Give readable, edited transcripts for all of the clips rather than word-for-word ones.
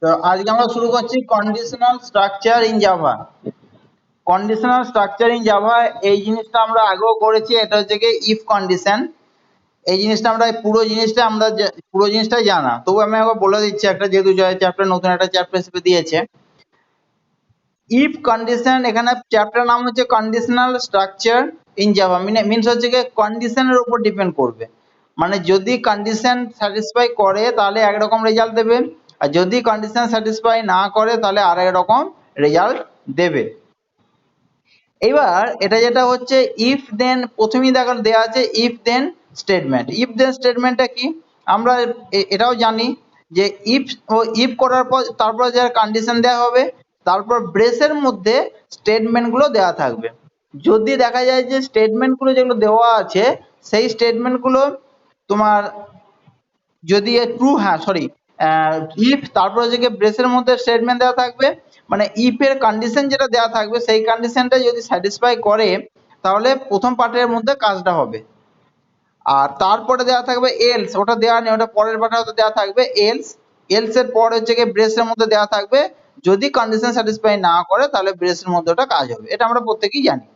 তো আজকে আমরা শুরু করছি conditional structure in Java. Conditional structure in Java এই জিনিসটা আমরা আগেও করেছি, এটা হচ্ছে কি ইফ কন্ডিশন। এই জিনিসটা আমরা পুরো জিনিসটাই জানা, তবু আমি একবার বলে দিচ্ছি একটা, যেহেতু চ্যাপ্টার নতুন একটা চ্যাপ্টার হিসেবে দিয়েছে। ইফ কন্ডিশন, এখানে চ্যাপ্টার নাম হচ্ছে conditional structure in Java, means হচ্ছে কি কন্ডিশনের উপর ডিপেন্ড করবে। মানে যদি কন্ডিশন স্যাটিসফাই করে তাহলে একরকম রেজাল্ট দেবে, আর যদি কন্ডিশন স্যাটিসফাই না করে তাহলে আরেক রকম রেজাল্ট দেবে। এবার এটা যেটা হচ্ছে ইফ দেন, প্রথমেই দেখো দেয়া আছে ইফ দেন স্টেটমেন্ট। ইফ দেন স্টেটমেন্টটা কি আমরা এটাও জানি যে ইফ করার পর তারপর যে কন্ডিশন দেওয়া হবে, তারপর ব্রেসের মধ্যে স্টেটমেন্ট গুলো দেওয়া থাকবে। যদি দেখা যায় যে স্টেটমেন্ট গুলো যেগুলো দেওয়া আছে সেই স্টেটমেন্ট গুলো তোমার যদি ট্রু, হ্যাঁ সরি, ইফ তারপর হচ্ছে ব্রেসের মধ্যে স্টেটমেন্ট দেওয়া থাকবে, মানে ইফ এর কন্ডিশন যেটা দেওয়া থাকবে সেই কন্ডিশনটা যদি স্যাটিসফাই করে তাহলে প্রথম পার্টের মধ্যে কাজটা হবে। আর তারপরে দেওয়া থাকবে এলস, ওটা দেওয়া নেই, ওটা পরের পার্টে দেওয়া থাকবে এলস। এলস এর পর হচ্ছে ব্রেসের মধ্যে দেওয়া থাকবে যদি কন্ডিশন স্যাটিসফাই না করে তাহলে ব্রেসের মধ্যে ওটা কাজ হবে, এটা আমরা প্রত্যেকেই জানি।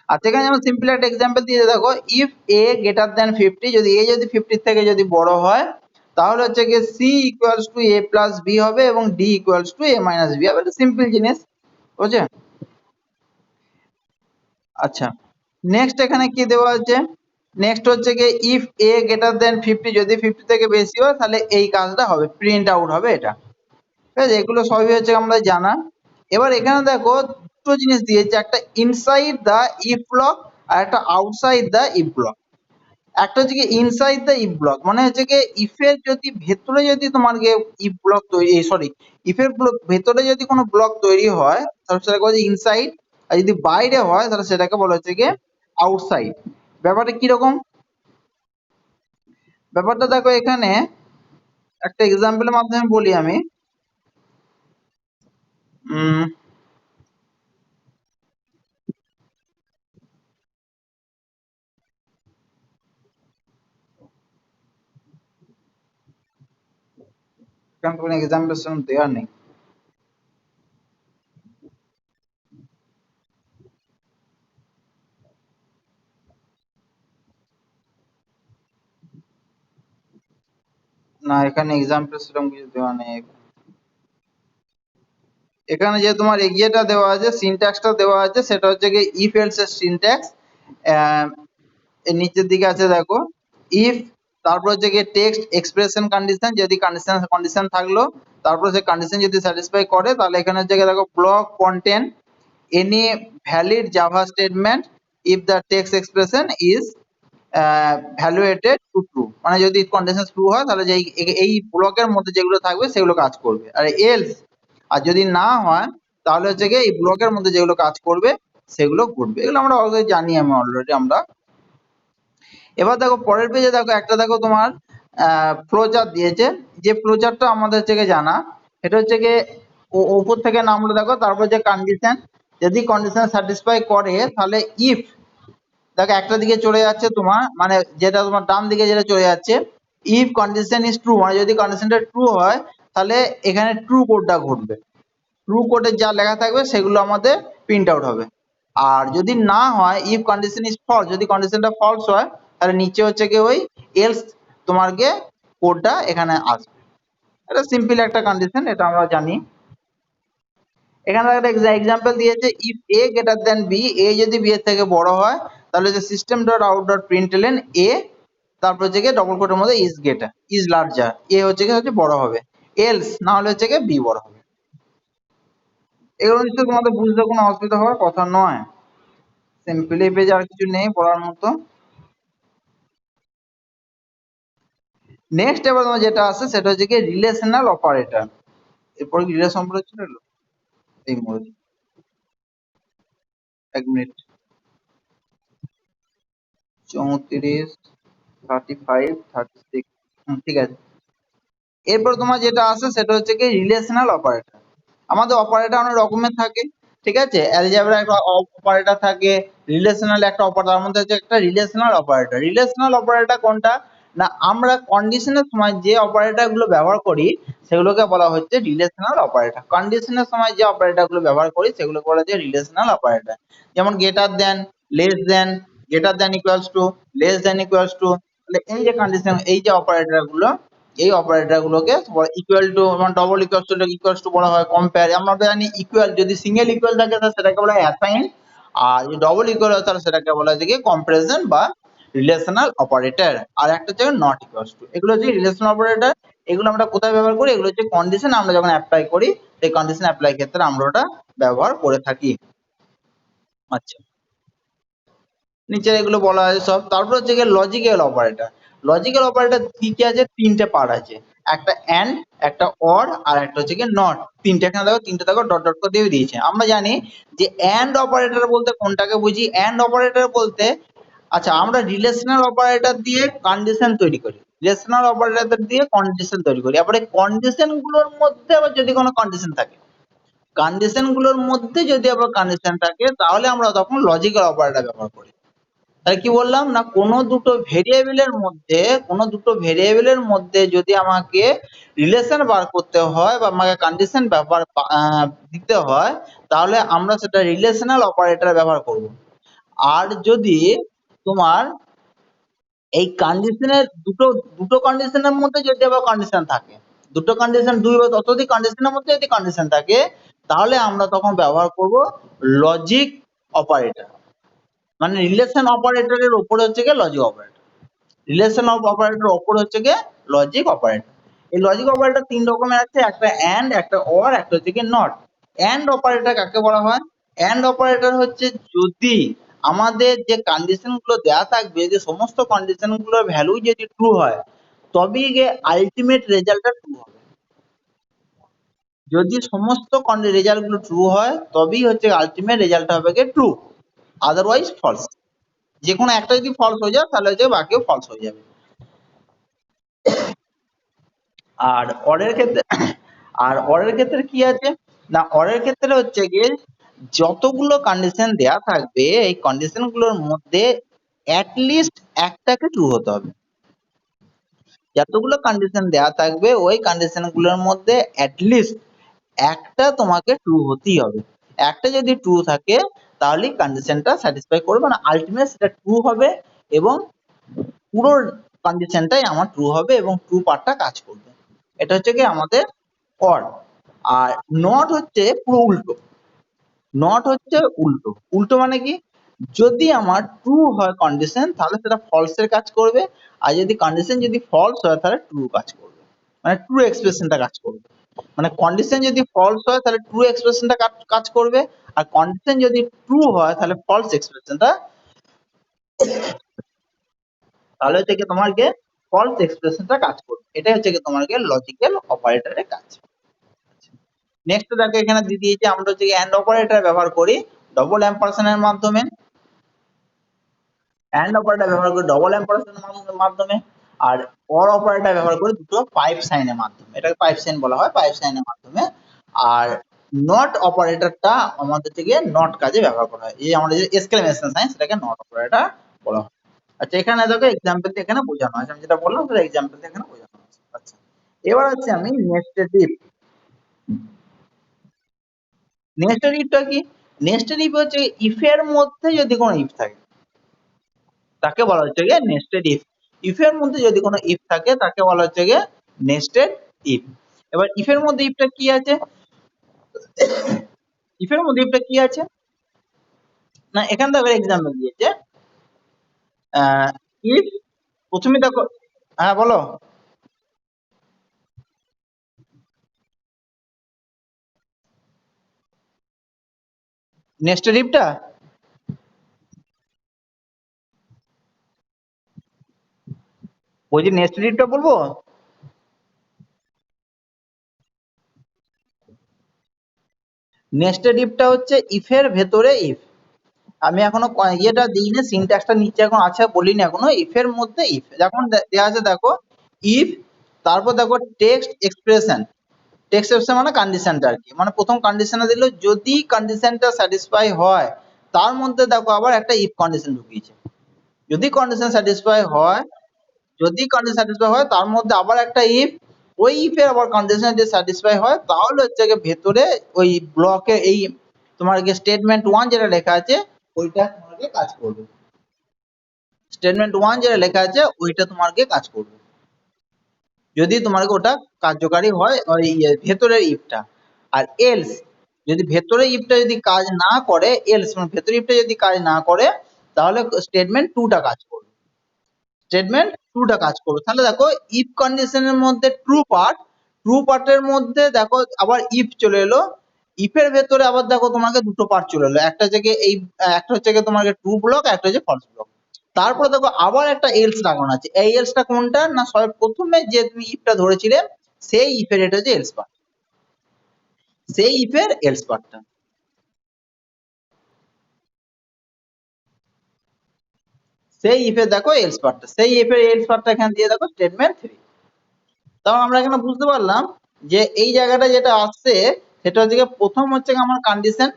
আর এখানে যেমন সিম্পল একটা এক্সাম্পল দিয়ে দেখো, ইফ এ গ্রেটার দেন 50, যদি এ যদি 50 থেকে যদি বড় হয় তাহলে হচ্ছে কি C equals to A plus B হবে এবং D equals to A minus B হবে। এটা সিম্পল জিনিস, বুঝছে? আচ্ছা, নেক্সট এখানে কি দেওয়া আছে, নেক্সট হচ্ছে কি ইফ এ গ্রেটার দেন 50, যদি 50 থেকে বেশি হয় তাহলে এই কাজটা হবে, প্রিন্ট আউট হবে এটা। ঠিক আছে, এগুলো সবই হচ্ছে আমরা জানা। এবার এখানে দেখো দুটো জিনিস দিয়েছে, একটা ইনসাইড দা ইফ ব্লক আর একটা আউটসাইড দা ইফ ব্লক। একটা হচ্ছে কি ইনসাইড দা ইফ ব্লক, মানে হচ্ছে কি ইফের যদি ভেতরে যদি তোমার ইফ ব্লক তৈরি, সরি, ইফের ভেতরে যদি কোনো ব্লক তৈরি হয় তাহলে সেটাকে বলে ইনসাইড, আর যদি বাইরে হয় তাহলে সেটাকে বলা হচ্ছে কি আউটসাইড। ব্যাপারটা কিরকম, ব্যাপারটা দেখো এখানে একটা এক্সাম্পলের মাধ্যমে বলি আমি। উম এখানে কোনো এক্সাম্পল দেওয়া নেই। না, এখানে এক্সাম্পল সেরকম কিছু দেওয়া নেই। এখানে যে তোমার এগিয়েটা দেওয়া আছে, সিনট্যাক্সটা দেওয়া আছে, সেটা হচ্ছে কি ইফ এলস এর সিনট্যাক্স। এর নিচের দিকে আছে দেখো, ইফ তারপর হচ্ছে কি টেক্সট এক্সপ্রেশন কন্ডিশন, যদি কন্ডিশন থাকলো তারপর সেই কন্ডিশন যদি স্যাটিসফাই করে তাহলে এখানে হচ্ছে দেখো block contain any valid Java statement if the text expression is valuated to true, মানে যদি কন্ডিশন ট্রু হয় তাহলে যে এই ব্লকের মধ্যে যেগুলো থাকবে সেগুলো কাজ করবে, আর এলস আর যদি না হয় তাহলে হচ্ছে কি এই ব্লকের মধ্যে যেগুলো কাজ করবে সেগুলো ঘটবে। এগুলো আমরা অলরেডি জানি, অলরেডি আমরা। এবার দেখো পরের পেজে দেখো একটা, দেখো তোমার ফ্লো চার্ট দিয়েছে, যে ফ্লো চার্টটা আমাদের থেকে জানা, এটা হচ্ছে কি উপর থেকে নামলো দেখো, তারপর যে কন্ডিশন, যদি কন্ডিশন স্যাটিসফাই করে তাহলে ইফ, দেখো একটা দিকে চলে যাচ্ছে তোমার, মানে যেটা তোমার ডান দিকে যেটা চলে যাচ্ছে, ইফ কন্ডিশন ইজ ট্রু, মানে যদি কন্ডিশনটা ট্রু হয় তাহলে এখানে ট্রু কোডটা ঘটবে, ট্রু কোডে যা লেখা থাকবে সেগুলো আমাদের প্রিন্ট আউট হবে। আর যদি না হয়, ইফ কন্ডিশন ইজ ফলস, যদি কন্ডিশনটা ফলস হয় তাহলে নিচে হচ্ছে কি ওই এলস তোমার কোডটা এখানে আসবে। এটা সিম্পল একটা কন্ডিশন, এটা আমরা জানি। এখানে একটা এক্সাম্পল দিয়েছে, if A greater than B, A যদি বি এর থেকে বড় হয় তাহলে যে system dot out dot println A, তারপর হচ্ছে কি ডবল কোটের মধ্যে is greater, is larger, A হচ্ছে কি বড় হবে, এলস না হলে হচ্ছে কি বি বড় হবে। এগুলো নিশ্চয়ই তোমাদের বুঝতে কোনো অসুবিধা হওয়ার কথা নয়, সিম্পলি এই পেজে আর কিছু নেই বলার মতো। নেক্সট এবার তোমার যেটা আছে সেটা হচ্ছে কি রিলেশনাল অপারেটর। এরপর কি রিলেশন অপারেটর ছিল, এই মুহূর্তে 1 মিনিট, 34, 35, 36, ঠিক আছে। এরপর তোমার যেটা আছে সেটা হচ্ছে কি রিলেশনাল অপারেটর। আমাদের অপারেটর অনেক রকমের থাকে, ঠিক আছে, অ্যালজেব্রা একটা অপারেটর থাকে, রিলেশনাল একটা অপারেটর, তার মধ্যে হচ্ছে একটা রিলেশনাল অপারেটর। রিলেশনাল অপারেটর কোনটা না, আমরা কন্ডিশনের সময় যে অপারেটর গুলো ব্যবহার করি সেগুলোকে বলা হচ্ছে রিলেশনাল অপারেটর। কন্ডিশনের সময় যে অপারেটর গুলো ব্যবহার করি সেগুলোকে বলা হচ্ছে রিলেশনাল অপারেটর। যেমন greater than, less than, greater than equals to, less than equals to. তাহলে এই যে কন্ডিশন, এই যে অপারেটর গুলো, এই অপারেটর গুলোকে ইকুয়াল টু, মানে ডবল ইকুয়ালস টু বলা হয়, কম্পেয়ার। আমরা তো জানি ইকুয়াল, যদি সিঙ্গেল ইকুয়াল থাকে তাহলে সেটাকে বলা হয় অ্যাসাইন, আর যদি ডবল ইকুয়াল হয় তাহলে সেটাকে বলা হয় যে কম্পারিজন বা রিলেশনাল অপারেটর। আর একটা হচ্ছে নট ইকুয়ালস টু। এগুলো হচ্ছে রিলেশনাল অপারেটর। এগুলো আমরা কোথায় ব্যবহার করি? এগুলো হচ্ছে কন্ডিশন আমরা যখন অ্যাপ্লাই করি, সেই কন্ডিশন অ্যাপ্লাই ক্ষেত্রে আমরা ওটা ব্যবহার করে থাকি। আচ্ছা, নিচে এগুলো বলা আছে সব। তারপর হচ্ছে লজিক্যাল অপারেটর। লজিক্যাল অপারেটর কি কি আছে? তিনটে পার্ট আছে, একটা এন্ড, একটা অর, আর একটা হচ্ছে নট। তিনটে এখানে দেখো, তিনটে দেখো ডট ডট করে দিয়ে দিয়েছে। আমরা জানি যে এন্ড অপারেটর বলতে কোনটাকে বুঝি? এন্ড অপারেটর বলতে, আচ্ছা, আমরা রিলেশনাল অপারেটর দিয়ে কন্ডিশন তৈরি করি, রিলেশনাল অপারেটর দিয়ে কন্ডিশন তৈরি করি। আবার এই কন্ডিশন গুলোর মধ্যে আবার যদি কোনো কন্ডিশন থাকে, কন্ডিশন গুলোর মধ্যে যদি আবার কন্ডিশন থাকে, তাহলে আমরা তখন লজিক্যাল অপারেটর ব্যবহার করি। তাহলে কি বললাম না, কোনো দুটো ভেরিয়েবলের মধ্যে যদি আমাকে রিলেশন বার করতে হয় বা আমাকে কন্ডিশন ব্যবহার দিতে হয়, তাহলে আমরা সেটা রিলেশনাল অপারেটর ব্যবহার করব। আর যদি তোমার এই কন্ডিশনের দুটো দুটো কন্ডিশনের মধ্যে যদি আবার কন্ডিশন থাকে, দুটো কন্ডিশন, দুই বা ততোধিক কন্ডিশনের মধ্যে যদি কন্ডিশন থাকে, তাহলে আমরা তখন ব্যবহার করব লজিক অপারেটর। মানে রিলেশন অপারেটরের উপরে হচ্ছে গিয়ে logic operator, relation of operator উপর হচ্ছে গিয়ে লজিক অপারেটর। এই লজিক অপারেটর তিন রকমের আছে, একটা এন্ড, একটা অর, একটা হচ্ছে গিয়ে নট। এন্ড অপারেটর কাকে বলা হয়? এন্ড অপারেটর হচ্ছে যদি আমাদের যে কন্ডিশন গুলো দেয়া থাকবে, যে সমস্ত কন্ডিশন গুলোর ভ্যালু যদি ট্রু হয়, তবেই গিয়ে আলটিমেট রেজাল্টটা ট্রু হবে। যদি সমস্ত রেজাল্ট গুলো ট্রু হয়, তবেই হচ্ছে আলটিমেট রেজাল্ট হবে গিয়ে ট্রু, আদারওয়াইজ ফলস। যে কোনো একটা যদি ফলস হয়ে যায় তাহলে হচ্ছে বাকিও ফলস হয়ে যাবে। আর অরের ক্ষেত্রে, কি আছে না, অরের ক্ষেত্রে হচ্ছে গিয়ে যতগুলো কন্ডিশন দেয়া থাকবে, এই কন্ডিশন গুলোর মধ্যে অ্যাটলিস্ট একটাকে ট্রু হতে হবে। যতগুলো কন্ডিশন দেয়া থাকবে, ওই কন্ডিশন গুলোর মধ্যে অ্যাটলিস্ট একটা তোমাকে ট্রু হতেই হবে। একটা যদি ট্রু থাকে তাহলে কন্ডিশনটা স্যাটিসফাই করবে, মানে আলটিমেট সেটা ট্রু হবে, এবং পুরো কন্ডিশনটাই আমার ট্রু হবে এবং ট্রু পার্টটা কাজ করবে। এটা হচ্ছে কি আমাদের অর। আর নট হচ্ছে পুরো উল্টো। নট হচ্ছে উল্টো। উল্টো মানে কি? যদি আমার ট্রু হয় কন্ডিশন, তাহলে সেটা ফলস এর কাজ করবে, আর যদি কন্ডিশন যদি ফলস হয় তাহলে ট্রু কাজ করবে, মানে ট্রু এক্সপ্রেশনটা কাজ করবে। মানে কন্ডিশন যদি ফলস হয় তাহলে ট্রু এক্সপ্রেশনটা কাজ করবে, আর কন্ডিশন যদি ট্রু হয় তাহলে ফলস এক্সপ্রেশনটা, তাহলে হচ্ছে কি তোমার কে ফলস এক্সপ্রেশনটা কাজ করবে। এটাই হচ্ছে কি তোমার কে লজিক্যাল অপারেটরের কাজ। নেক্সট দেখো, এখানে দিয়ে দিয়েছে আমরা হচ্ছে এন্ড অপারেটর ব্যবহার করি ডবল এম্পারসেন্টের মাধ্যমে। এন্ড অপারেটর ব্যবহার করি ডবল এম্পারসেন্টের মাধ্যমে। আর অর অপারেটর ব্যবহার করি দুটো পাইপ সাইনের মাধ্যমে, এটাকে পাইপ সাইন বলা হয়, পাইপ সাইনের মাধ্যমে। আর নট অপারেটরটা আমাদের থেকে নট কাজে ব্যবহার করা হয়, এই আমাদের যে এক্সক্লেমেশন সাইন, সেটাকে নট অপারেটর বলা হয়। আচ্ছা, এখানে দেখো এক্সাম্পল দিয়ে এখানে বোঝানো আছে, আমি যেটা বললাম সেটা এক্সাম্পল দিয়ে এখানে বোঝানো আছে। আচ্ছা, এবার হচ্ছে আমি নেস্টেড ইফ। নেস্টেড ইফটা কি? নেস্টেড ইফ হচ্ছে ইফ এর মধ্যে যদি কোনো ইফ থাকে, তাকে বলা হচ্ছে গিয়ে নেস্টেড ইফ। ইফ এর মধ্যে যদি কোনো ইফ থাকে তাকে বলা হচ্ছে গিয়ে নেস্টেড ইফ। এবার ইফ এর মধ্যে ইফটা কি আছে? ইফ এর মধ্যে ইফটা কি আছে না, এখানে দেখো এক্সাম্পল দিয়েছে। ইফ, প্রথমে দেখো, হ্যাঁ বলো। নেস্টেড ইফটা বলছি, নেস্টেড ইফটা বলবো। নেস্টেড ইফটা হচ্ছে ইফের ভেতরে ইফ। আমি এখনো ইয়েটা দিইনি, সিনট্যাক্সটা নিচে এখন আছে, বলিনি এখনো। ইফের মধ্যে ইফ যখন দেওয়া আছে, দেখো ইফ, তারপর দেখো টেক্সট এক্সপ্রেশন। টেক্সট এক্সপ্রেশন মানে কন্ডিশনটা আর কি, মানে প্রথম কন্ডিশনে দিল যদি কন্ডিশনটা স্যাটিসফাই হয়, তার মধ্যে দেখো আবার একটা ইফ কন্ডিশন ঢুকিয়েছে। যদি কন্ডিশন স্যাটিসফাই হয়, যদি কন্ডিশন স্যাটিসফাই হয় তার মধ্যে আবার একটা ইফ, ওই ইফের আবার কন্ডিশন যদি স্যাটিসফাই হয় তাহলে হচ্ছে গিয়ে ভেতরে ওই ব্লকে এই তোমার স্টেটমেন্ট ওয়ান যেটা লেখা আছে ওইটা তোমাকে কাজ করবে। স্টেটমেন্ট ওয়ান যেটা লেখা আছে ওইটা তোমাকে কাজ করবে যদি তোমার ওটা কার্যকারী হয় ওই ভেতরের ইফটা। আর এলস, যদি ভেতরের ইফটা যদি কাজ না করে, এলস মানে ভেতরের ইফটা যদি কাজ না করে তাহলে স্টেটমেন্ট টুটা কাজ করবে। স্টেটমেন্ট টুটা কাজ করবে। তাহলে দেখো ইফ কন্ডিশনের মধ্যে ট্রু পার্ট, ট্রু পার্টের মধ্যে দেখো আবার ইফ চলে এলো, ইফের ভেতরে আবার দেখো তোমাকে দুটো পার্ট চলে এলো, একটা হচ্ছে এই একটা হচ্ছে তোমাকে ট্রু ব্লক, একটা হচ্ছে ফলস ব্লক। তারপরে দেখো আবার একটা এলস লাগানো আছে, এই এলসটা কোনটা না সব প্রথমে যে তুমি ইফটা ধরেছিলে সেই ইফের এটা হচ্ছে এলস পার্ট, সেই ইফের এলস পার্টটা। সেই ইফের দেখো এলস পার্টটা, সেই ইফের এলস পার্টটা এখানে দিয়ে দেখো স্টেটমেন্ট 3। তাহলে আমরা এখানে বুঝতে পারলাম যে এই জায়গাটা যেটা আসছে সেটা হচ্ছে প্রথম হচ্ছে আমার কন্ডিশন,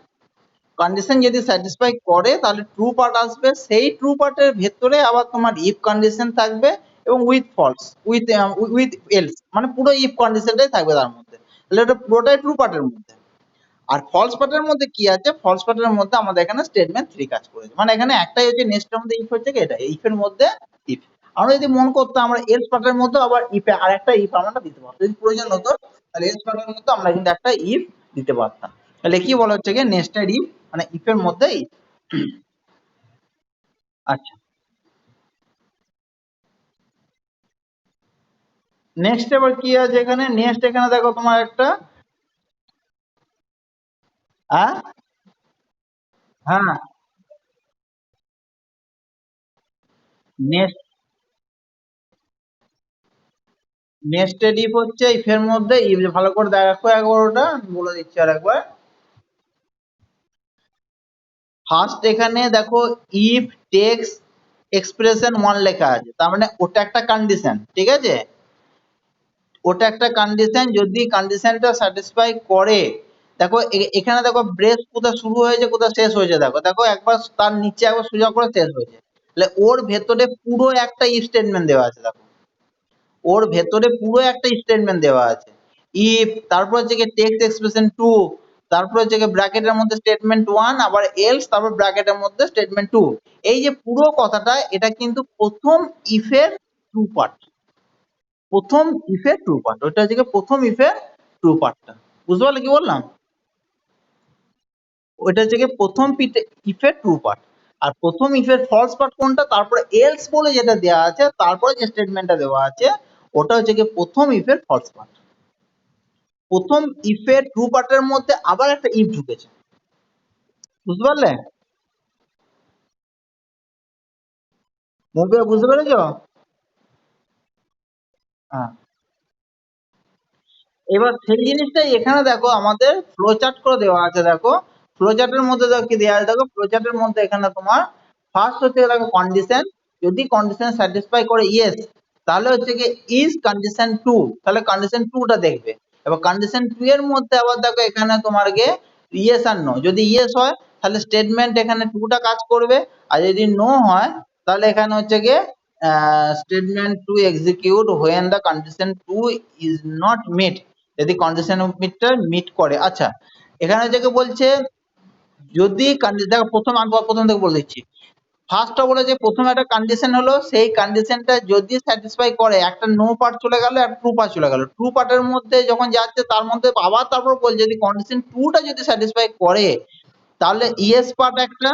কন্ডিশন যদি স্যাটিসফাই করে তাহলে ট্রু পার্ট আসবে, সেই ট্রু পার্টের ভেতরে আবার তোমার ইফ কন্ডিশন থাকবে এবং উইথ ফলস উইথ এলস মানে পুরো ইফ কন্ডিশনটাই থাকবে তার মধ্যে, তাহলে এটা পুরোটাই ট্রু পার্টের মধ্যে। আর ফলস পার্টের মধ্যে কি আছে, ফলস পার্টের মধ্যে আমাদের এখানে স্টেটমেন্ট 3 কাজ করেছে, মানে এখানে একটাই হচ্ছে নেক্সটের মধ্যে ইফ হচ্ছে কি এটা ইফের মধ্যে ইফ। আমরা যদি মন করতাম আমরা এলস পার্টের মধ্যে আবার ইফে আরেকটা ইফ আমরা দিতে পারতাম যদি প্রয়োজন হতো, তাহলে এলস পার্টের মধ্যে আমরা কিন্তু একটা ইফ দিতে পারতাম। তাহলে কি বলা হচ্ছে কি নেস্টেড ইফ মানে ইফের মধ্যে ইফ। আচ্ছা, নেক্সট এবার কি আছে এখানে, নেক্সট এখানে দেখো তোমার একটা হ্যাঁ হ্যাঁ নেক্সট, নেস্টেড ইফ হচ্ছে ইফের মধ্যে ইফ, ভালো করে দেখো একবার ওটা আমি বলে দিচ্ছি আর একবার। ফার্স্ট এখানে দেখো ইফ টেক্সট এক্সপ্রেশন ওয়ান লেখা আছে, তার মানে ওটা একটা কন্ডিশন, ঠিক আছে, ওটা একটা কন্ডিশন, যদি কন্ডিশনটা স্যাটিসফাই করে দেখো এখানে দেখো ব্রেস কোথায় শুরু হয়েছে কোথায় শেষ হয়েছে, দেখো দেখো একবার তার নিচে একবার সোজা করে শেষ হয়েছে, তাহলে ওর ভেতরে পুরো একটা ইফ স্টেটমেন্ট দেওয়া আছে, দেখো ওর ভেতরে পুরো একটা স্টেটমেন্ট দেওয়া আছে ইফ, তারপর হচ্ছে কি টেক্সট এক্সপ্রেশন টু, তারপর হচ্ছে কি ব্র্যাকেটের মধ্যে স্টেটমেন্ট ওয়ান, আবার এলস, তারপর ব্র্যাকেটের মধ্যে স্টেটমেন্ট টু। এই যে পুরো কথাটা এটা কিন্তু প্রথম ইফের ট্রু পার্ট, প্রথম ইফের ট্রু পার্ট, ওটা হচ্ছে কি প্রথম ইফের ট্রু পার্টটা। বুঝতে পারলে কি বললাম, ওইটা হচ্ছে কি প্রথম ইফের ট্রু পার্ট। আর প্রথম ইফের ফলস পার্ট কোনটা, তারপরে এলস বলে যেটা দেওয়া আছে তারপরে যে স্টেটমেন্টটা দেওয়া আছে ওটা হচ্ছে কি প্রথম ইফের ফলস পার্ট। প্রথম ইফের ট্রু পার্টের মধ্যে আবার একটা ইফ ঢুকেছে, বুঝতে পারলে, মুভিটা বুঝতে পেরেছো? হ্যাঁ, এবার সেই জিনিসটাই এখানে দেখো আমাদের ফ্লো চার্ট করে দেওয়া আছে, দেখো ফ্লো চার্টের মধ্যে দেখো কি দেওয়া আছে, দেখো ফ্লো চার্টের মধ্যে এখানে তোমার ফার্স্ট হচ্ছে দেখো কন্ডিশন, যদি কন্ডিশন স্যাটিসফাই করে ইয়েস তাহলে হচ্ছে কি ইজ কন্ডিশন টু, তাহলে কন্ডিশন টুটা দেখবে। এবার কন্ডিশন টু এর মধ্যে আবার দেখো এখানে তোমার গে ইয়েস আর নো, যদি ইয়েস হয় তাহলে স্টেটমেন্ট এখানে টুটা কাজ করবে, আর যদি নো হয় তাহলে এখানে হচ্ছে গিয়ে statement to execute when the condition two is not met, যদি কন্ডিশন মিটটা মিট করে। আচ্ছা, এখানে থেকে বলছে যদি দেখো প্রথম আমি প্রথম থেকে বলে দিচ্ছি, ফার্স্টটা বলেছে প্রথম একটা কন্ডিশন হলো, সেই কন্ডিশনটা যদি স্যাটিসফাই করে একটা নো পার্ট চলে গেল একটা ট্রু পার্ট চলে গেল, ট্রু পার্টের মধ্যে যখন যাচ্ছে তার মধ্যে আবার তারপর বলছে যদি কন্ডিশন টুটা যদি স্যাটিসফাই করে তাহলে ইয়েস পার্ট একটা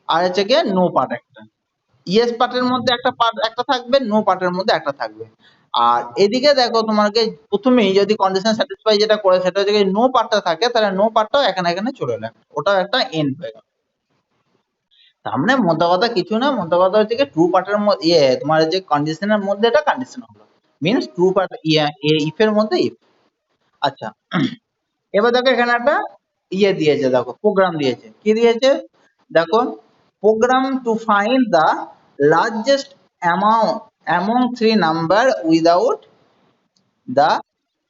আর হচ্ছে গিয়ে নো পার্ট একটা, ইয়েস পার্টের মধ্যে একটা পার্ট একটা থাকবে, নো পার্টের মধ্যে একটা থাকবে। আর এদিকে দেখো তোমাকে প্রথমেই যদি কন্ডিশন স্যাটিসফাই যেটা করে সেটা হচ্ছে নো পার্টটা থাকে, তাহলে নো পার্টটাও এখানে এখানে চলে এলো, ওটাও একটা এন্ড হয়ে গেল। তার মানে মোদ্দা কথা কিছু না, মোদ্দা কথা হচ্ছে কি ট্রু পার্টের মধ্যে তোমার যে কন্ডিশনের মধ্যে এটা কন্ডিশন হলো, মিনস ট্রু পার্ট ইফ এর মধ্যে ইফ। আচ্ছা, এবার দেখো এখানে একটা দিয়েছে, দেখো প্রোগ্রাম দিয়েছে, কি দিয়েছে দেখো, program to find the largest amount among three number without the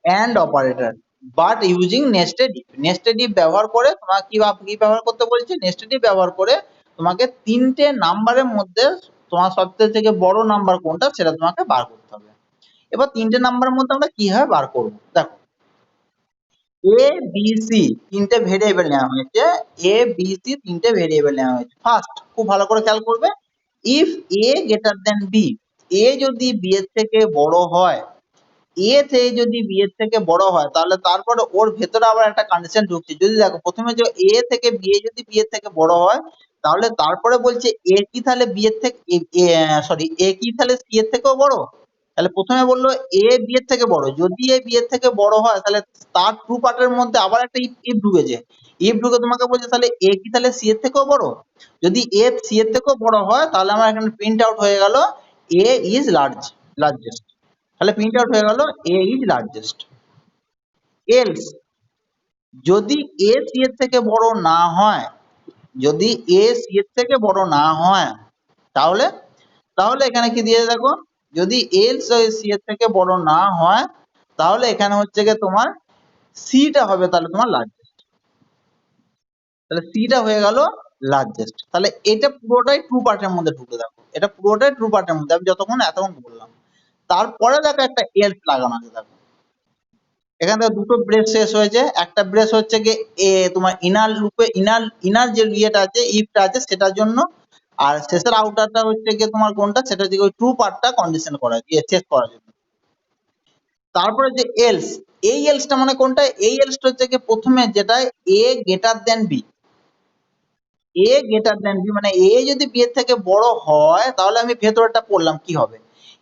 and operator but using nested if, nested if ব্যবহার করে তোমাকে কি ব্যবহার করতে বলছে, nested if ব্যবহার করে তোমাকে তিনটে নাম্বারের মধ্যে তোমার সবচেয়ে থেকে বড় নাম্বার কোনটা সেটা তোমাকে বার করতে হবে। এবার তিনটে নাম্বারের মধ্যে আমরা কিভাবে বার করব দেখো, এ বি সি তিনটে ভেরিয়েবল নেওয়া হয়েছে, এ বি সি তিনটে ভেরিয়েবল নেওয়া হয়েছে। ফার্স্ট খুব ভালো করে খেয়াল করবে, if A greater than B, A যদি বি এর থেকে বড় হয়, এ থেকে যদি বি এর থেকে বড় হয়, তাহলে তারপরে ওর ভেতরে আবার একটা কন্ডিশন ঢুকছে। যদি দেখো প্রথমে যে এ থেকে বি, এ যদি বি এর থেকে বড় হয়, তাহলে তারপরে বলছে এ কি তাহলে বি এর থেকে সরি এ কি তাহলে সি এর থেকেও বড়। তাহলে প্রথমে বললো এ বি এর থেকে বড়, যদি এ বি এর থেকে বড় হয় তাহলে তার ট্রু পার্টের মধ্যে আবার একটা ইফ ঢুকেছে। ইফ ঢুকে তোমাকে বলছে তাহলে এ কি তাহলে সি এর থেকেও বড়। যদি এ সি এর থেকেও বড় হয় তাহলে আমার এখানে প্রিন্ট আউট হয়ে গেল এ ইজ লার্জেস্ট। তাহলে প্রিন্ট আউট হয়ে গেল এ ইজ লার্জেস্ট। এলস যদি এ সি এর থেকে বড় না হয়, যদি এ সি এর থেকে বড় না হয়, তাহলে তাহলে এখানে কি দিয়ে দেখো, যদি এল সি এর থেকে বড় না হয়, তাহলে এখানে হচ্ছে গিয়ে তোমার সিটা হবে তাহলে তোমার লার্জেস্ট। তাহলে সিটা হয়ে গেল লার্জেস্ট। তাহলে এটা পুরোটাই ট্রু পার্টের মধ্যে ঢুকে দেখো, এটা পুরোটাই ট্রু পার্টের মধ্যে আমি এতক্ষণ বললাম। তারপরে দেখো একটা এলস লাগানো আছে দেখো, এখান থেকে দুটো ব্রেস শেষ হয়েছে। একটা ব্রেস হচ্ছে গিয়ে তোমার ইনার লুপে ইনার যে ইয়েটা আছে ইফটা আছে সেটার জন্য, আর শেষের আউটারটা হচ্ছে গিয়ে তোমার কোনটা, সেটা হচ্ছে ওই ট্রু পার্টটা কন্ডিশন করা চেক করার জন্য। তারপরে যে এলস, এই এলসটা মানে কোনটা, এই এলসটা হচ্ছে গিয়ে প্রথমে যেটা এ গ্রেটার দেন বি, এ গ্রেটার দেন বি মানে এ যদি বি এর থেকে বড় হয় তাহলে আমি ভেতরটা পড়লাম কি হবে।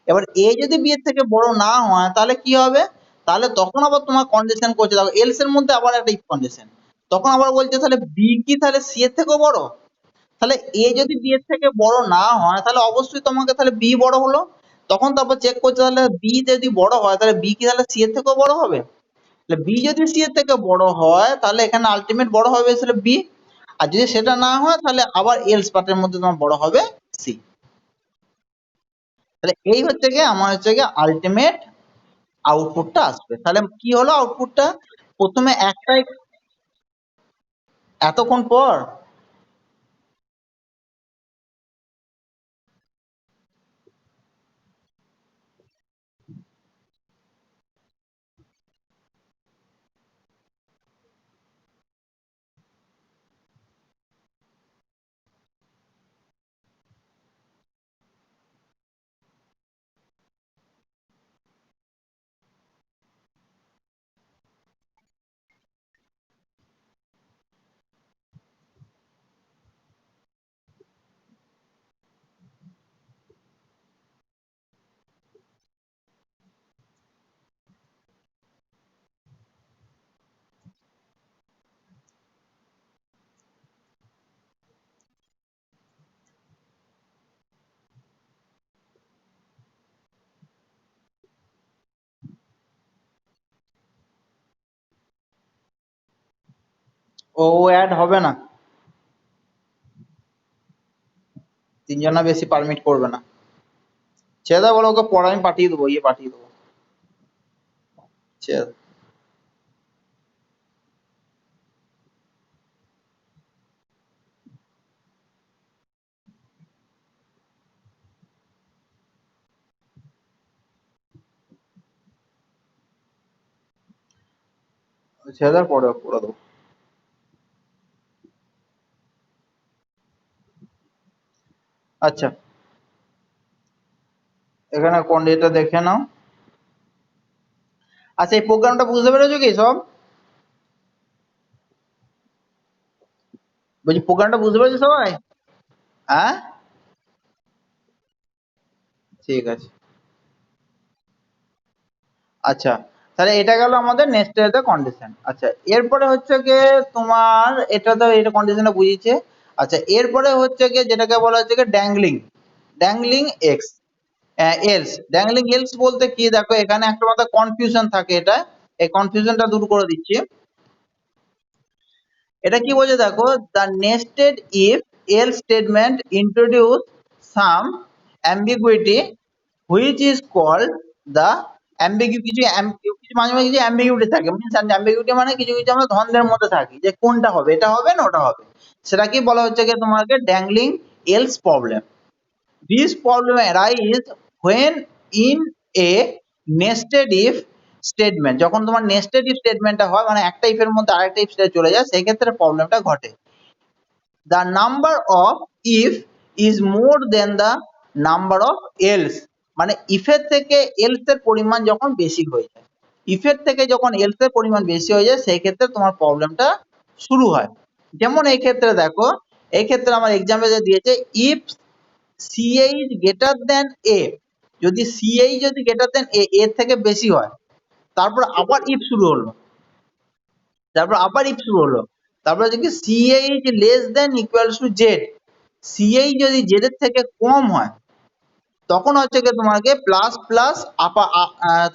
এবার এ যদি বি এর থেকে বড় না হয় তাহলে কি হবে, তাহলে তখন আবার তোমার কন্ডিশন করছে দেখো এলস এর মধ্যে আবার একটা ইফ কন্ডিশন। তখন আবার বলছে তাহলে বি কি তাহলে সি এর থেকেও বড়। তাহলে এ যদি বি এর থেকে বড় না হয় তাহলে অবশ্যই তোমাকে তাহলে বি বড় হলো। তখন তারপর চেক করছে তাহলে বি যদি বড় হয় তাহলে বি কি তাহলে সি এর থেকেও বড় হবে। তাহলে বি যদি সি এর থেকে বড় হয় তাহলে এখানে আলটিমেট বড় হবে আসলে বি। আর যদি সেটা না হয় তাহলে আবার এলস পার্টের মধ্যে তোমার বড় হবে সি। তাহলে এই হচ্ছে গিয়ে আমার হচ্ছে গিয়ে আলটিমেট আউটপুটটা আসবে। তাহলে কি হলো আউটপুটটা, প্রথমে একটাই এতক্ষণ পর। ও অ্যাড হবে না, তিনজনা বেশি পারমিট করবে না। ছেড়ে দাও, বলো ওকে পরে আমি পাঠিয়ে দেবো, পাঠিয়ে দেবো। ছেড়ে দাও। ছেড়ে দাও, পরে করে দেবো। আচ্ছা, এখানে কোন এটা দেখে নাও। আচ্ছা, এই প্রোগ্রামটা বুঝতে পেরেছো কি সব? বলছি প্রোগ্রামটা বুঝতে পেরেছো সবাই? হ্যাঁ, ঠিক আছে। আচ্ছা, তাহলে এটা গেল আমাদের নেস্টেড কন্ডিশন। আচ্ছা, এরপরে হচ্ছে গিয়ে তোমার এটা তো এটা কন্ডিশনটা বুঝিয়েছে। আচ্ছা, এরপরে হচ্ছে গিয়ে যেটাকে বলা হচ্ছে গিয়ে dangling, dangling x else. Dangling else বলতে কি, দেখো এখানে একটা মাত্র কনফিউশন থাকে, এটা এই কনফিউশনটা দূর করে দিচ্ছি। এটা কি বলছে দেখো, the nested if else statement introduce some ambiguity which is called the কিছু মাঝে মাঝে কিছু অ্যাম্বিগুইটি থাকে, মিনস অ্যাম্বিগুইটি মানে কিছু কিছু আমরা দ্বন্দ্বের মধ্যে থাকি যে কোনটা হবে, এটা হবে না ওটা হবে, সেটা কি বলা হচ্ছে কি তোমাকে dangling else problem. This problem arises when in a nested if statement, যখন তোমার nested if স্টেটমেন্টটা হয় মানে একটা if এর মধ্যে আরেকটা if চলে যায় সেই ক্ষেত্রে প্রবলেমটা ঘটে। The number of if is more than the number of else, মানে if এর থেকে else এর পরিমাণ যখন বেশি হয়ে যায়, if এর থেকে যখন else এর পরিমাণ বেশি হয়ে যায় সেই ক্ষেত্রে তোমার প্রবলেমটা শুরু হয়। যেমন এই ক্ষেত্রে দেখো, এই ক্ষেত্রে আমার এক্সাম্পল দিয়েছে if CA is greater than A, যদি CA যদি greater than A এর থেকে বেশি হয়, তারপর আবার if শুরু হলো, তারপর আবার if শুরু হলো, তারপর যদি CA is less than equals to Z, CA যদি Z এর থেকে কম হয় তখন হচ্ছে কি তোমাকে প্লাস প্লাস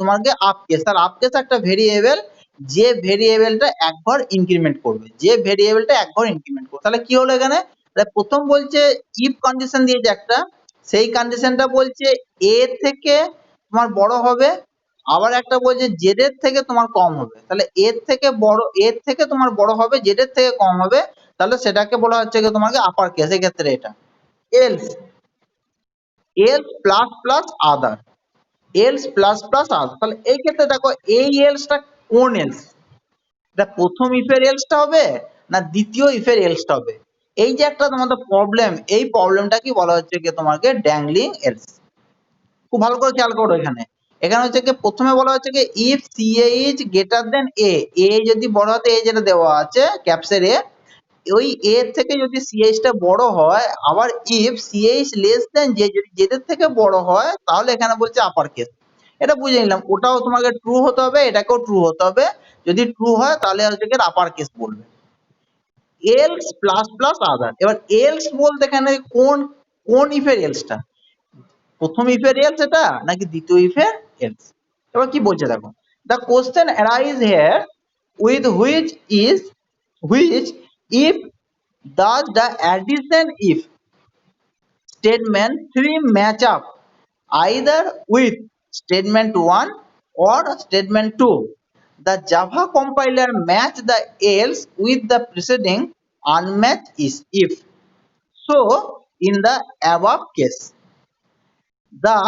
তোমাকে আপ কেস, আর আপ কেস একটা ভেরিয়েবল যে ভেরিয়েবলটা একবার ইনক্রিমেন্ট করবে, যে ভেরিয়েবলটা একবার ইনক্রিমেন্ট করবে। তাহলে কি হলো এখানে, তাহলে প্রথম বলছে ইফ কন্ডিশন দিয়েছে একটা, সেই কন্ডিশনটা বলছে এ থেকে তোমার বড় হবে, আবার একটা বলছে জেড এর থেকে তোমার কম হবে। তাহলে এর থেকে বড়, এর থেকে তোমার বড় হবে, জেড এর থেকে কম হবে, তাহলে সেটাকে বলা হচ্ছে কি তোমাকে আপার কেস, এক্ষেত্রে এটা else, else plus plus other, else plus plus আদার। তাহলে এই ক্ষেত্রে দেখো এই এলসটা কোন এলস, এটা প্রথম ইফের এলসটা হবে না দ্বিতীয় ইফের এলসটা হবে, এই যে একটা তোমাদের প্রবলেম, এই প্রবলেমটা কি বলা হচ্ছে কি তোমাকে ড্যাংলিং এলস। খুব ভালো করে খেয়াল করো এখানে, এখানে হচ্ছে কি প্রথমে বলা হচ্ছে কি if C A is greater than A, A যদি বড় হতে এ যেটা দেওয়া আছে ক্যাপসের এ, ওই এ থেকে যদি সিএইচ টা বড় হয়, আবার if CH less than J, যদি জেড এর থেকে বড় হয় তাহলে এখানে বলছে আপার কেস। এটা বুঝে নিলাম, ওটাও তোমাকে ট্রু হতে হবে, এটাকেও ট্রু হতে হবে, যদি ট্রু হয় তাহলে হচ্ছে কি আপার কেস বলবে। এলস প্লাস প্লাস আদার, এবার এলস বলতে এখানে কোন কোন ইফের এলসটা, প্রথম ইফের এলস এটা নাকি দ্বিতীয় ইফের এলস। এবার কি বলছে দেখো, the question arise here with which if does the addition if statement 3 match up either with statement 1 or statement 2, the Java compiler match the else with the preceding unmatched is if. So in the above case, the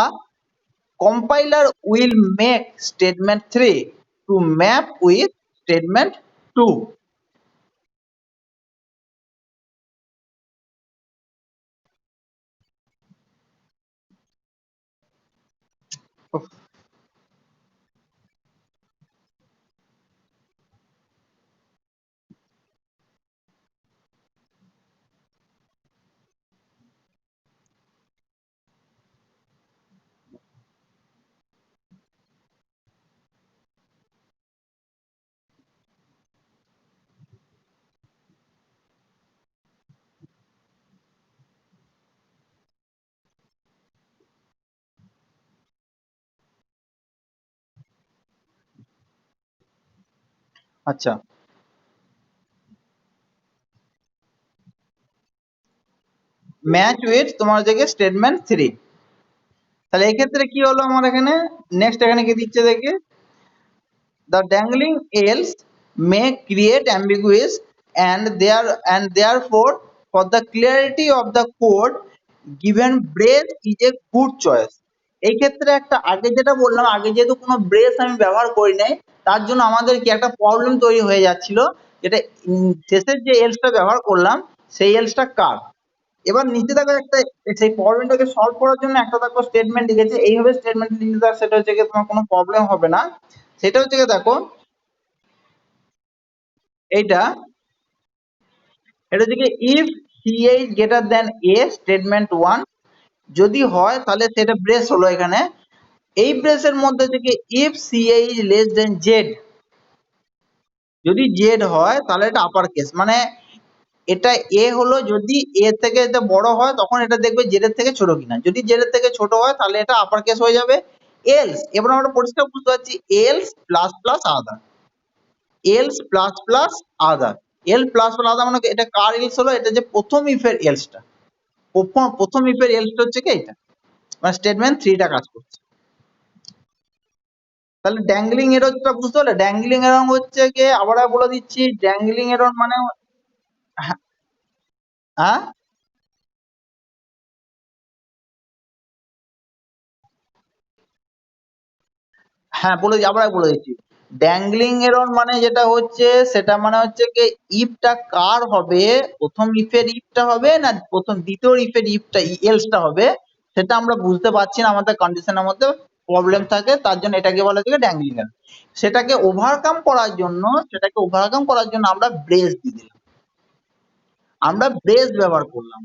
compiler will make statement 3 to map with statement 2. আচ্ছা, match with তোমার জায়গায় statement 3, তাহলে এই ক্ষেত্রে কি হলো আমার এখানে, নেক্সট এখানে কি দিচ্ছে দেখে, the dangling else may create ambiguous and therefore for the clarity of the code given brace is a good choice. এই ক্ষেত্রে একটা আগে যেটা বললাম, আগে যেহেতু কোনো ব্রেস আমি ব্যবহার করি নাই তার জন্য আমাদের কি একটা প্রবলেম তৈরি হয়ে যাচ্ছিল, যেটা শেষের যে এলসটা ব্যবহার করলাম সেই এলসটা কার। এবার নিচে দেখো একটা, সেই প্রবলেমটাকে সলভ করার জন্য একটা দেখো স্টেটমেন্ট লিখেছে, এইভাবে স্টেটমেন্ট লিখলে তার সেটা হচ্ছে গিয়ে তোমার কোনো প্রবলেম হবে না। সেটা হচ্ছে গিয়ে দেখো এইটা, এটা হচ্ছে কি if C A is greater than A statement 1, যদি হয় তাহলে সেটা ব্রেস হলো এখানে, এই ব্রেসের মধ্যে থেকে if C A is less than Z, যদি জেড হয় তাহলে এটা আপার কেস, মানে এটা এ হলো, যদি এ থেকে এটা বড় হয় তখন এটা দেখবে জেড এর থেকে ছোট কিনা, যদি জেড এর থেকে ছোট হয় তাহলে এটা আপার কেস হয়ে যাবে। এলস, এবার আমরা পরিষ্কার বুঝতে পারছি else plus plus other, else plus plus other, else plus plus other মানে এটা কার এলস হলো, এটা যে প্রথম ইফের এলসটা, প্রথম ইফের এলসটা হচ্ছে কি এটা, মানে স্টেটমেন্ট 3 টা কাজ করছে। তাহলে ড্যাংলিং এররটা বুঝতে পারলে, ড্যাংলিং এরর হচ্ছে কি আবার বলে দিচ্ছি, ড্যাংলিং এরর মানে হ্যাঁ, হ্যাঁ বলে আবার বলে দিচ্ছি, ড্যাংলিং এরর মানে যেটা হচ্ছে সেটা মানে হচ্ছে কি ইফটা কার হবে, প্রথম ইফের ইফটা হবে না প্রথম দ্বিতীয় ইফের ইফটা এলসটা হবে, সেটা আমরা বুঝতে পারছি না, আমাদের কন্ডিশনের মধ্যে প্রবলেম থাকে, তার জন্য এটাকে বলা হচ্ছে ড্যাংলিং এরর। সেটাকে ওভারকাম করার জন্য আমরা ব্রেস দিয়ে দিলাম, আমরা ব্রেস ব্যবহার করলাম।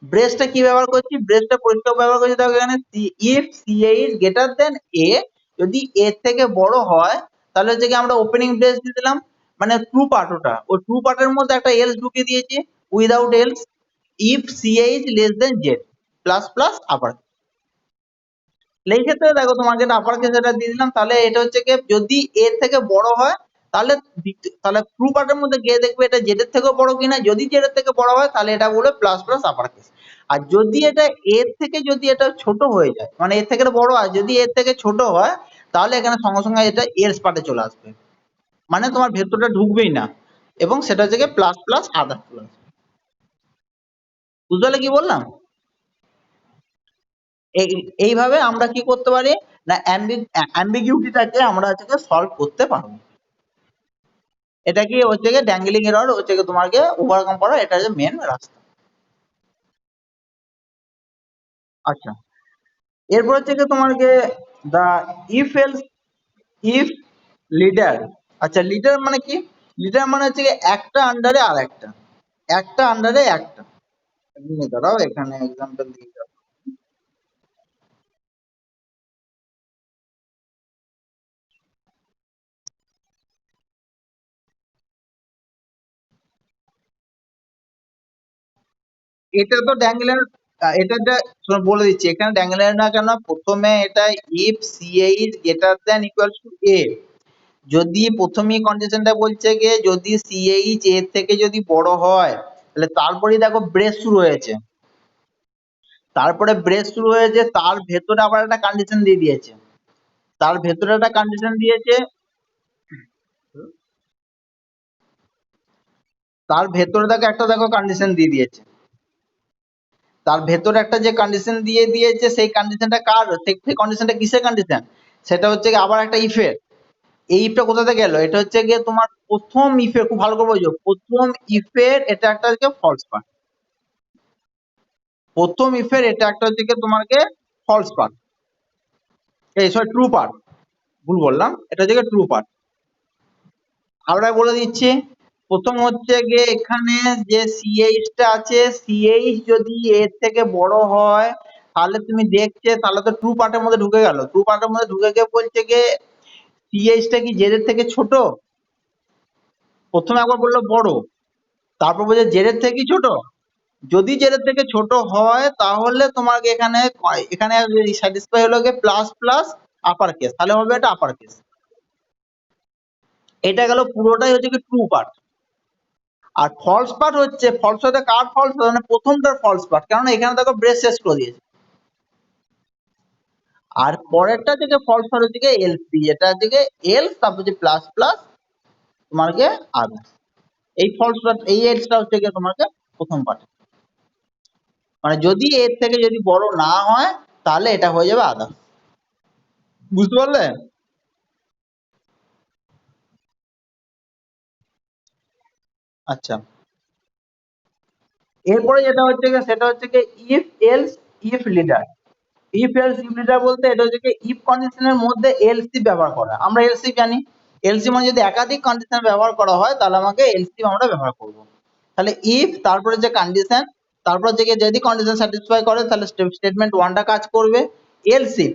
ব্রেসটা কি ব্যবহার করছি, ব্রেসটা পরিষ্কার ব্যবহার করছি, দেখো এখানে if C A is greater than A, যদি এ থেকে বড় হয় তাহলে হচ্ছে কি আমরা ওপেনিং ব্রেস দিয়ে দিলাম, মানে ট্রু পার্ট, ওটা ওই ট্রু পার্টের মধ্যে একটা এলস ঢুকিয়ে দিয়েছি, without else if C A is less than Z plus plus upper. এই ক্ষেত্রে দেখো তোমাকে এটা আপার কেস এটা দিয়ে দিলাম, তাহলে এটা হচ্ছে কি যদি এর থেকে বড় হয় তাহলে তাহলে ট্রু পার্টের মধ্যে গিয়ে দেখবে এটা জেড এর থেকেও বড় কিনা, যদি জেড এর থেকে বড় হয় তাহলে এটা বলবে প্লাস প্লাস আপার কেস। আর যদি এটা এর থেকে যদি এটা ছোট হয়ে যায়, মানে এর থেকে এটা বড় হয়, যদি এর থেকে ছোট হয় তাহলে এখানে সঙ্গে সঙ্গে এটা এলস পার্টে চলে আসবে, মানে তোমার ভেতরটা ঢুকবেই না, এবং সেটা হচ্ছে প্লাস প্লাস আদার প্লাস। বুঝতে পারলে কি বললাম? এইভাবে আমরা কি করতে পারি না, অ্যাম্বিগুইটিটাকে আমরা হচ্ছে সলভ করতে পারবো। এটা কি হচ্ছে গিয়ে ড্যাঙ্গলিং এরর হচ্ছে গিয়ে তোমাকে ওভারকাম করা, এটা হচ্ছে মেন রাস্তা। আচ্ছা, এরপর হচ্ছে গিয়ে তোমাকে দা ইফ এলস ইফ লিডার। আচ্ছা, লিডার মানে কি? লিডার মানে হচ্ছে গিয়ে একটা আন্ডারে আর একটা, একটা আন্ডারে একটা। দাঁড়াও এখানে এক্সাম্পল দিয়ে দাও। এটা তো ড্যাঙ্গেলের, এটা শোনো বলে দিচ্ছি, এখানে ড্যাঙ্গেলের না কেন, প্রথমে এটা if C A is greater than equal to A, যদি প্রথমেই কন্ডিশনটা বলছে গিয়ে যদি সিএইচ এর থেকে যদি বড় হয়, তাহলে তারপরেই দেখো ব্রেস শুরু হয়েছে, তারপরে ব্রেস শুরু হয়েছে, তার ভেতরে আবার একটা কন্ডিশন দিয়ে দিয়েছে, তার ভেতরে একটা কন্ডিশন দিয়েছে, তার ভেতরে দেখো একটা দেখো কন্ডিশন দিয়ে দিয়েছে, তার ভেতরে একটা যে কন্ডিশন দিয়ে দিয়েছে সেই কন্ডিশনটা কার, সেই কন্ডিশনটা কিসের কন্ডিশন, সেটা হচ্ছে গিয়ে আবার একটা ইফের। এই ইফটা কোথাতে গেল, এটা হচ্ছে গিয়ে তোমার প্রথম ইফের, খুব ভালো করে বোঝো, প্রথম ইফের এটা একটা হচ্ছে ফলস পার্ট, প্রথম ইফের এটা একটা হচ্ছে গিয়ে তোমাকে ফলস পার্ট, এই সরি ট্রু পার্ট, ভুল বললাম, এটা হচ্ছে ট্রু পার্ট। আমরা বলে দিচ্ছি, প্রথম হচ্ছে গিয়ে এখানে যে সিএইচ টা আছে, সিএইচ যদি এর থেকে বড় হয় তাহলে তুমি দেখছে, তাহলে তো ট্রু পার্টের মধ্যে ঢুকে গেল, ট্রু পার্টের মধ্যে ঢুকে গিয়ে বলছে গিয়ে সিএইচ টা কি জেড এর থেকে ছোট, প্রথমে একবার বললো বড়, তারপর বলছে জেড এর থেকে কি ছোট, যদি জেড এর থেকে ছোট হয় তাহলে তোমাকে এখানে এখানে স্যাটিসফাই হলো গিয়ে প্লাস প্লাস আপার কেস, তাহলে হবে এটা আপার কেস। এটা গেল পুরোটাই হচ্ছে কি ট্রু পার্ট। আর ফলস পার্ট হচ্ছে, ফলস হতে কার ফলস, মানে প্রথমটার ফলস পার্ট, কারণ এখানে দেখো ব্রেস শেষ করে দিয়েছে। আর পরেরটা থেকে ফলস পার্ট হচ্ছে কি এলসি, এটা হচ্ছে কি এলস, তারপর হচ্ছে প্লাস প্লাস তোমাকে আদার্স। এই ফলস পার্ট, এই এলসটা হচ্ছে কি তোমাকে প্রথম পার্ট, মানে যদি এর থেকে যদি বড় না হয় তাহলে এটা হয়ে যাবে আদার্স। বুঝতে পারলে? আচ্ছা, এরপরে যেটা হচ্ছে কি সেটা হচ্ছে কি if else if leader. If else if leader বলতে এটা হচ্ছে কি ইফ কন্ডিশনের মধ্যে এলসি ব্যবহার করা, আমরা এলসি জানি, এলসি মানে যদি একাধিক কন্ডিশন ব্যবহার করা হয় তাহলে আমাকে এলসি আমরা ব্যবহার করব। তাহলে ইফ তারপরে যে কন্ডিশন, তারপর থেকে যদি কন্ডিশন স্যাটিসফাই করে তাহলে স্টেটমেন্ট ওয়ানটা কাজ করবে, এলসি,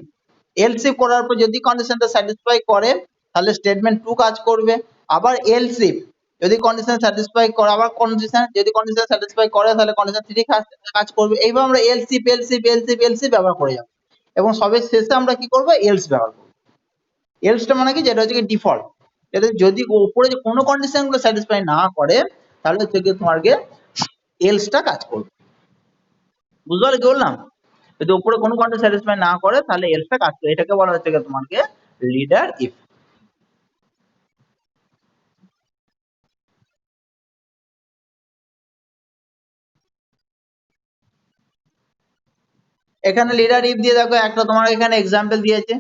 এলসি করার পর যদি কন্ডিশনটা স্যাটিসফাই করে তাহলে স্টেটমেন্ট টু কাজ করবে, আবার এলসি যদি কন্ডিশন স্যাটিসফাই করে, আবার কন্ডিশন যদি কন্ডিশন স্যাটিসফাই করে তাহলে কন্ডিশন থ্রি কাজ করবে, এইভাবে আমরা এলসি এলসি এলসি এলসি ব্যবহার করে যাব, এবং সবের শেষে আমরা কি করব, এলস ব্যবহার করব। এলসটা মানে কি, যেটা হচ্ছে কি ডিফল্ট, এটা যদি উপরে যে কোনো কন্ডিশন গুলো স্যাটিসফাই না করে তাহলে হচ্ছে কি তোমার এলসটা কাজ করবে। বুঝতে পারলে কি বললাম? যদি উপরে কোনো কন্ডিশন স্যাটিসফাই না করে তাহলে এলসটা কাজ করে, এটাকে বলা হচ্ছে কি তোমাকে লিডার ইফ। এখানে লিডার ইফ দিয়ে দেখো একটা তোমার এখানে এক্সাম্পল দিয়েছে,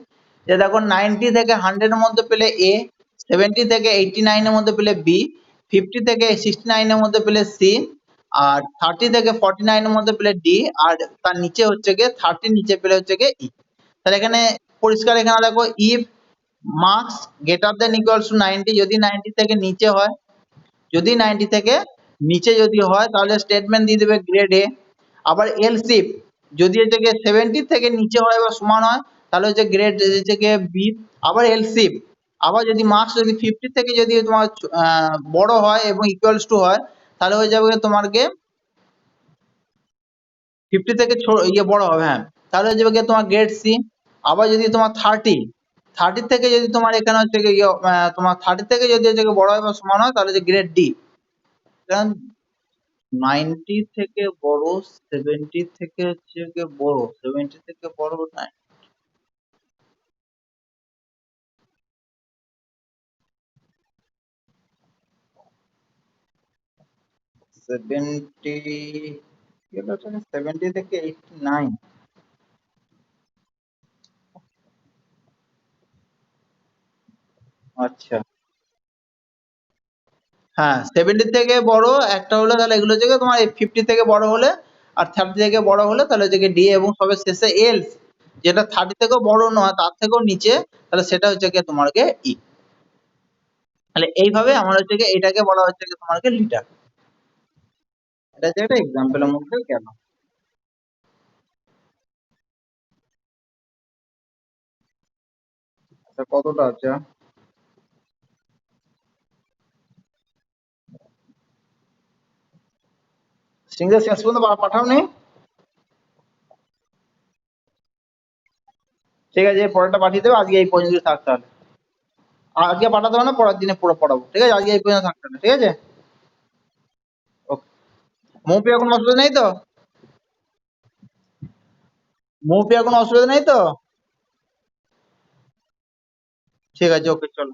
যে দেখো 90 থেকে 100 এর মধ্যে পেলে এ, 70 থেকে 89 এর মধ্যে পেলে বি, 50 থেকে 69 এর মধ্যে পেলে সি, আর 30 থেকে 49 এর মধ্যে পেলে ডি, আর তার নিচে হচ্ছে গিয়ে 30 নিচে পেলে হচ্ছে গিয়ে ই। তাহলে এখানে পরিষ্কার এখানে দেখো if marks greater than equals to 90, যদি 90 থেকে নিচে হয়, যদি 90 থেকে নিচে যদি হয় তাহলে স্টেটমেন্ট দিয়ে দেবে গ্রেড এ। আবার এলস ইফ যদি হচ্ছে গিয়ে 70 থেকে নিচে হয় বা সমান হয় তাহলে হচ্ছে গ্রেড হচ্ছে গিয়ে বি। আবার এলস ইফ আবার যদি মার্কস যদি 50 থেকে যদি তোমার বড় হয় এবং ইকুয়ালস টু হয় তাহলে হয়ে যাবে তোমার গিয়ে 50 থেকে বড় হবে, হ্যাঁ, তাহলে হয়ে যাবে গিয়ে তোমার গ্রেড সি। আবার যদি তোমার 30 থেকে যদি তোমার এখানে হচ্ছে গিয়ে তোমার 30 থেকে যদি হচ্ছে গিয়ে বড় হয় বা সমান হয় তাহলে হচ্ছে গ্রেড ডি। কারণ 90 থেকে বড়, 70 থেকে হচ্ছে গিয়ে বড়, 70 থেকে বড় না, 70 70 থেকে 89। আচ্ছা, হ্যাঁ, 70 থেকে বড় একটা হলে তাহলে এগুলো হচ্ছে গিয়ে তোমার 50 থেকে বড় হলে আর 30 থেকে বড় হলে তাহলে হচ্ছে গিয়ে ডি, এবং সবে শেষে এলস যেটা 30 থেকেও বড় নয় তার থেকেও নিচে তাহলে সেটা হচ্ছে গিয়ে তোমার গিয়ে ই। তাহলে এইভাবে আমার হচ্ছে গিয়ে এটাকে বলা হচ্ছে গিয়ে তোমার গিয়ে লিটার। এটা হচ্ছে একটা এক্সাম্পলের মধ্যে গেল। আচ্ছা, কতটা আছে? সিঙ্গেল শেষ পর্যন্ত পাঠাওনি? ঠিক আছে, পরেরটা পাঠিয়ে দেবে, আজকে এই পর্যন্ত থাক তাহলে। আজকে পাঠাতে হবে না, পরের দিনে পুরো পড়াবো, ঠিক আছে? আজকে এই পর্যন্ত থাক তাহলে, ঠিক আছে? ওকে। মৌপিয়া কোনো অসুবিধা নেই তো? মৌপিয়া কোনো অসুবিধা নেই তো? ঠিক আছে, ওকে, চলো।